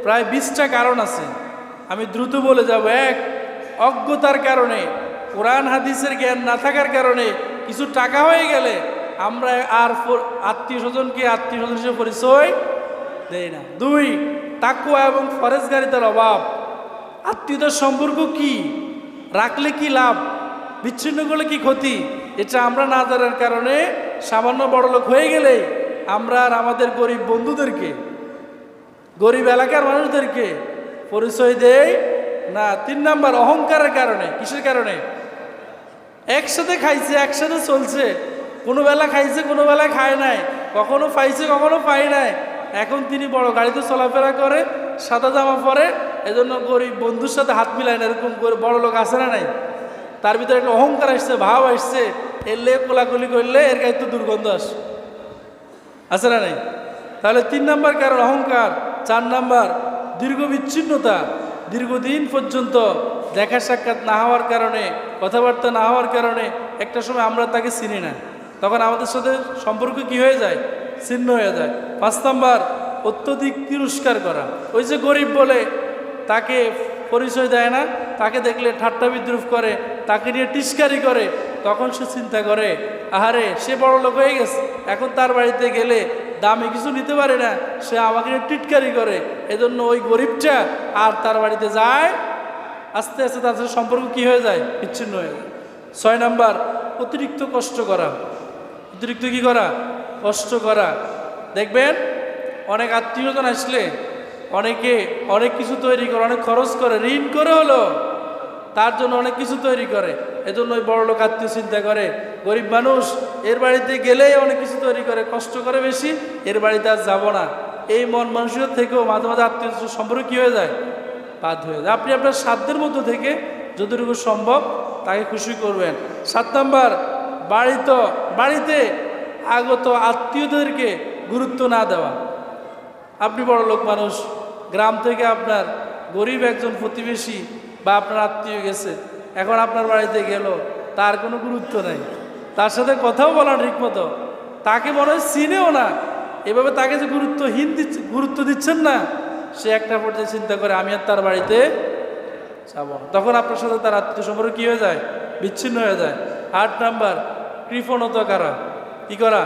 প্রায় 20টা কারণ আছে। আমি দ্রুত বলে যাব। 1, অজ্ঞতার কারণে, কোরআন হাদিসের জ্ঞান না থাকার কারণে, কিছু টাকা হয়ে গেলে আমরা আর আত্মীয় স্বজনকে আত্মীয় স্বজন হিসেবে পরিচয় দেই না। 2, তাকওয়া এবং ফরজগারিতার অভাব। আত্মীয়তার সম্পর্ক কি, রাখলে কি লাভ, বিচ্ছিন্ন করলে কি ক্ষতি, এটা আমরা না জানার কারণে সামান্য বড়লোক হয়ে গেলে আমরা আর আমাদের গরিব বন্ধুদেরকে, গরিব এলাকার মানুষদেরকে পরিচয় দেই না। 3 নাম্বার, অহংকারের কারণে। কিসের কারণে? একসাথে খাইছে, একসাথে চলছে, কোনো বেলা খাইছে কোনো বেলা খায় নাই, কখনো পাইছে কখনো পাই নাই, এখন তিনি বড় গাড়িতে চলাফেরা করে, সাদা জামা পরে, এজন্য গরিব বন্ধুর সাথে হাত মিলায় না। এরকম করে বড় লোক আসে না নাই? তার ভিতরে একটা অহংকার আসছে, ভাব আসছে, এলে কোলাকুলি করলে এর গায়ে তো দুর্গন্ধ আসে না নাই? তাহলে 3 নাম্বার কারণ অহংকার। 4 নাম্বার, দীর্ঘ বিচ্ছিন্নতা, দীর্ঘদিন পর্যন্ত দেখা সাক্ষাৎ না হওয়ার কারণে, কথাবার্তা না হওয়ার কারণে একটা সময় আমরা তাকে চিনি না, তখন আমাদের সাথে সম্পর্ক কি হয়ে যায়, ছিন্ন হয়ে যায়। 5 নাম্বার অত্যধিক তিরস্কার করা। ওই যে গরিব বলে তাকে পরিচয় দেয় না, তাকে দেখলে ঠাট্টা বিদ্রুপ করে, তাকে নিয়ে টিস্কারি করে, তখন সে চিন্তা করে আহারে সে বড় লোক হয়ে গেছে, এখন তার বাড়িতে গেলে দামে কিছু নিতে পারে না, সে আমাকে নিয়ে টিটকারি করে, এজন্য ওই গরিবটা আর তার বাড়িতে যায়। আস্তে আস্তে তার সাথে সম্পর্ক কি হয়ে যায়, বিচ্ছিন্ন হয়ে যায়। 6 নাম্বার অতিরিক্ত কষ্ট করা। অতিরিক্ত কি করা, কষ্ট করা। দেখবেন অনেক আত্মীয়জন আসলে অনেকে অনেক কিছু তৈরি করে, অনেক খরচ করে, ঋণ করে হলো তার জন্য অনেক কিছু তৈরি করে। এজন্য ওই বড় লোক আত্মীয় চিন্তা করে গরিব মানুষ এর বাড়িতে গেলেই অনেক কিছু তৈরি করে, কষ্ট করে বেশি, এর বাড়িতে আর যাবো না। এই মন মানসিকতা থেকেও মাঝে মাঝে আত্মীয় সম্পর্ক কী হয়ে যায়, বাদ হয়ে যায়। আপনি আপনার সাধ্যের মধ্যে থেকে যতটুকু সম্ভব তাকে খুশি করবেন। 7 নাম্বার বাড়িতে আগত আত্মীয়দেরকে গুরুত্ব না দেওয়া। আপনি বড় লোক মানুষ, গ্রাম থেকে আপনার গরিব একজন প্রতিবেশী বা আপনার আত্মীয় গেছে, এখন আপনার বাড়িতে গেল, তার কোনো গুরুত্ব নেই, তার সাথে কথাও বলা ঠিক মতো, তাকে মনে হয় চিনেও না, এভাবে তাকে যে গুরুত্ব দিচ্ছেন না, সে একটা পর্যায়ে চিন্তা করে আমি আর তার বাড়িতে যাব না। তখন আপনার সাথে তার আত্মীয় সম্পর্ক কী হয়ে যায়, বিচ্ছিন্ন হয়ে যায়। 8 নাম্বার কৃপণতা করা। কি করা,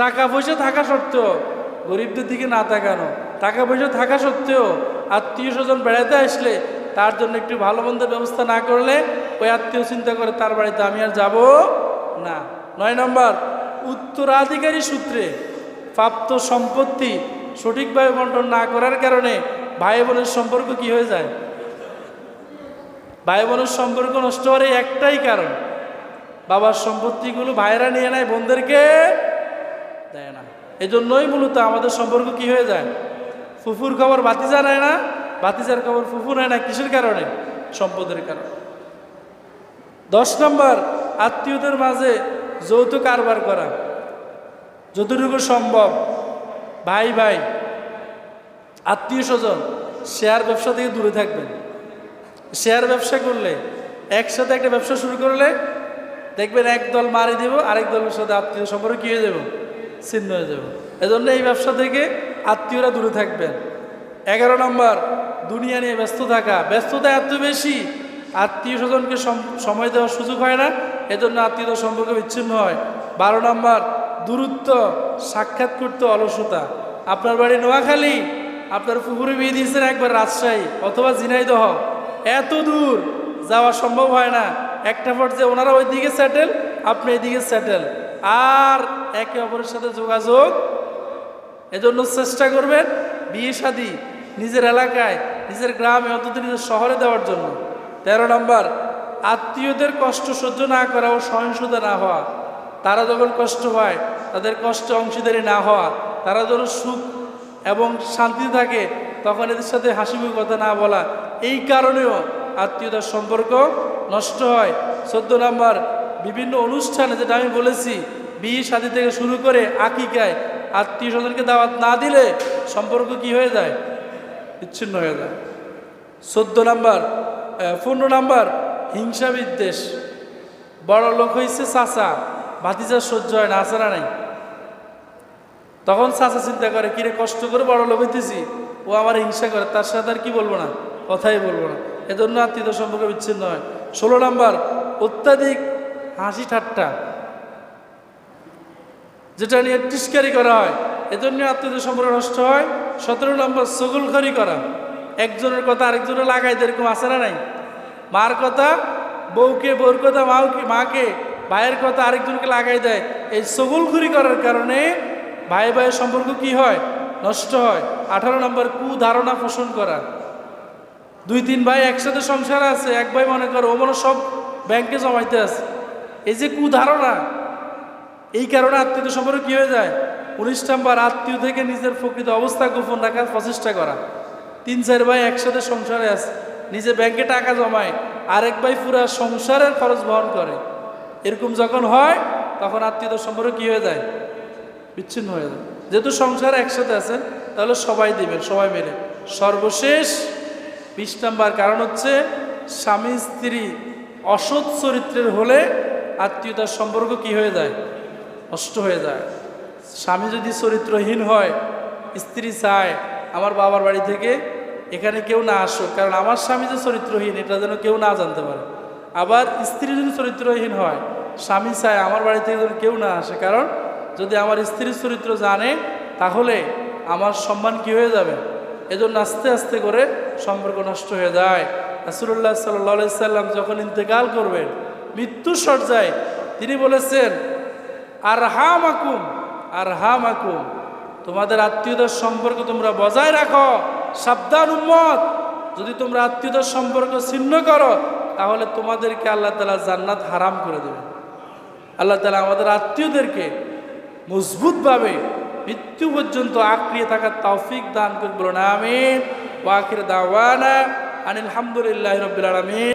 টাকা পয়সা থাকা সত্ত্বেও গরিবদের দিকে না তাকানো, টাকা পয়সা থাকা সত্ত্বেও আত্মীয় স্বজন বেড়াতে আসলে তার জন্য একটু ভালো মন্দের ব্যবস্থা না করলে ওই আত্মীয় চিন্তা করে তার বাড়িতে আমি আর যাব না। 9 নম্বর উত্তরাধিকারী সূত্রে প্রাপ্ত সম্পত্তি সঠিকভাবে বন্টন না করার কারণে ভাই বোনের সম্পর্ক কি হয়ে যায়, ভাই বোনের সম্পর্ক নষ্ট হওয়ার একটাই কারণ, বাবার সম্পত্তিগুলো ভাইরা নিয়ে নেয়, বোনদেরকে দেয় না। এজন্যই মূলত আমাদের সম্পর্ক কি হয়ে যায়, ফুফুর খবর ভাতিজা নেয় না, ভাতিজার খবর ফুফু নেয় না। কিসের কারণে, সম্পদের কারণে। 10 নম্বর আত্মীয়দের মাঝে যৌথ কারবার করা। যতটুকু সম্ভব ভাই ভাই আত্মীয় স্বজন শেয়ার ব্যবসা থেকে দূরে থাকবেন। শেয়ার ব্যবসা করলে, একসাথে একটা ব্যবসা শুরু করলে দেখবেন এক দল মারি দেব, আরেক দলের সাথে আত্মীয় সম্পর্ক কী হয়ে যাব, ছিন্ন হয়ে যাব। এজন্য এই ব্যবসা থেকে আত্মীয়রা দূরে থাকবেন। 11 নম্বর দুনিয়া নিয়ে ব্যস্ত থাকা। ব্যস্ততা এত বেশি, আত্মীয় স্বজনকে সময় দেওয়ার সুযোগ হয় না, এজন্য আত্মীয়তার সম্পর্ক বিচ্ছিন্ন হয়। 12 নম্বর দূরত্ব, সাক্ষাৎ করতে অলসতা। আপনার বাড়ি নোয়াখালী, আপনার ফুফুরে বিয়ে দিয়েছেন একবার রাজশাহী অথবা ঝিনাইদহ, এত দূর যাওয়া সম্ভব হয় না। একটা পর্যায়ে ওনারা ওই দিকে সেটেল, আপনি এদিকে সেটেল, আর একে অপরের সাথে যোগাযোগ। এজন্য চেষ্টা করবেন বিয়ে শাদী নিজের এলাকায়, নিজের গ্রামে, অন্তত নিজের শহরে দেওয়ার জন্য। 13 নম্বর আত্মীয়দের কষ্ট সহ্য না করা ও সহিংসতা না হওয়া। তারা যখন কষ্ট পায় তাদের কষ্টে অংশীদারি না হওয়া, তারা যখন সুখ এবং শান্তি থাকে তখন এদের সাথে হাসিমুখে কথা না বলা, এই কারণেও আত্মীয়তার সম্পর্ক নষ্ট হয়। 14 নম্বর বিভিন্ন অনুষ্ঠানে, যেটা আমি বলেছি বিয়ে শাদী থেকে শুরু করে আকিকায় আত্মীয় স্বজনকে দাওয়াত না দিলে সম্পর্ক কি হয়ে যায়, বিচ্ছিন্ন হয়ে যায়। 15 নম্বর হিংসা বিদ্বেষ। বড় লোক হয়েছে চাচা, ভাতিজার সহ্য হয় না, আসারা নাই, তখন চাচা চিন্তা করে কিরে কষ্ট করে বড় লোক হইতেছি, ও আমার হিংসা করে, তার সাথে আর কি বলবো না, কথাই বলবো না। এজন্য আত্মীয়তার সম্পর্ক বিচ্ছিন্ন হয়। 16 নম্বর অত্যাধিক হাসি ঠাট্টা, যেটা নিয়ে টিস্কারি করা হয়, এজন্য আত্মীয়তার সম্পর্ক নষ্ট হয়। 17 নম্বর চগলখড়ি করা। একজনের কথা আরেকজনের লাগাই দেয়, এরকম আছে না নাই? মার কথা বউকে, বউর কথা মাকে, ভাইয়ের কথা আরেকজনকে লাগাই দেয়। এই চগলখড়ি করার কারণে ভাই ভাইয়ের সম্পর্ক কি হয়, নষ্ট হয়। 18 নম্বর কুধারণা পোষণ করা। 2-3 ভাই একসাথে সংসার আছে, এক ভাই মনে করে ও মনে সব ব্যাংকে জমাইতে আছে, এই যে কুধারণা, এই কারণে আত্মীয় সম্পর্ক কি হয়ে যায়। 19 নম্বর আত্মীয় থেকে নিজের প্রকৃত অবস্থা গোপন রাখার প্রচেষ্টা করা। 3-4 ভাই একসাথে সংসারে আছে, নিজে ব্যাংকে টাকা জমায়, আরেক ভাই পুরা সংসারের খরচ বহন করে, এরকম যখন হয় তখন আত্মীয়তার সম্পর্ক কি হয়ে যায়, বিচ্ছিন্ন হয়ে যায়। যেহেতু সংসারে একসাথে আছেন তাহলে সবাই দিবেন, সবাই মিলে। সর্বশেষ 20 নম্বর কারণ হচ্ছে স্বামী স্ত্রী অসৎ চরিত্রের হলে আত্মীয়তার সম্পর্ক কি হয়ে যায়, নষ্ট হয়ে যায়। স্বামী যদি চরিত্রহীন হয়, স্ত্রী চায় আমার বাবার বাড়ি থেকে এখানে কেউ না আসুক, কারণ আমার স্বামী যে চরিত্রহীন এটা যেন কেউ না জানতে পারে। আবার স্ত্রী যদি চরিত্রহীন হয়, স্বামী চায় আমার বাড়ি থেকে যেন কেউ না আসে, কারণ যদি আমার স্ত্রীর চরিত্র জানে তাহলে আমার সম্মান কি হয়ে যাবে। এজন্য আস্তে আস্তে করে সম্পর্ক নষ্ট হয়ে যায়। রাসূলুল্লাহ সাল্লাল্লাহু আলাইহি সাল্লাম যখন ইন্তেকাল করবেন, মৃত্যু সজ্জায়, তিনি বলেছেন আরহামাকুম আরহামাকুম, তোমাদের আত্মীয়তার সম্পর্ক তোমরা বজায় রাখো, সাবধান উম্মত, যদি তোমরা আত্মীয়তার সম্পর্ক ছিন্ন করো তাহলে তোমাদেরকে আল্লাহ তাআলা জান্নাত হারাম করে দেবেন। আল্লাহ তাআলা আমাদের আত্মীয়দেরকে মজবুতভাবে মৃত্যু পর্যন্ত আঁকড়িয়ে থাকার তৌফিক দান করুন, বলুন আমিন। ওয়া আখির দাওয়ানা আনিল হামদুলিল্লাহি রাব্বিল আলামিন।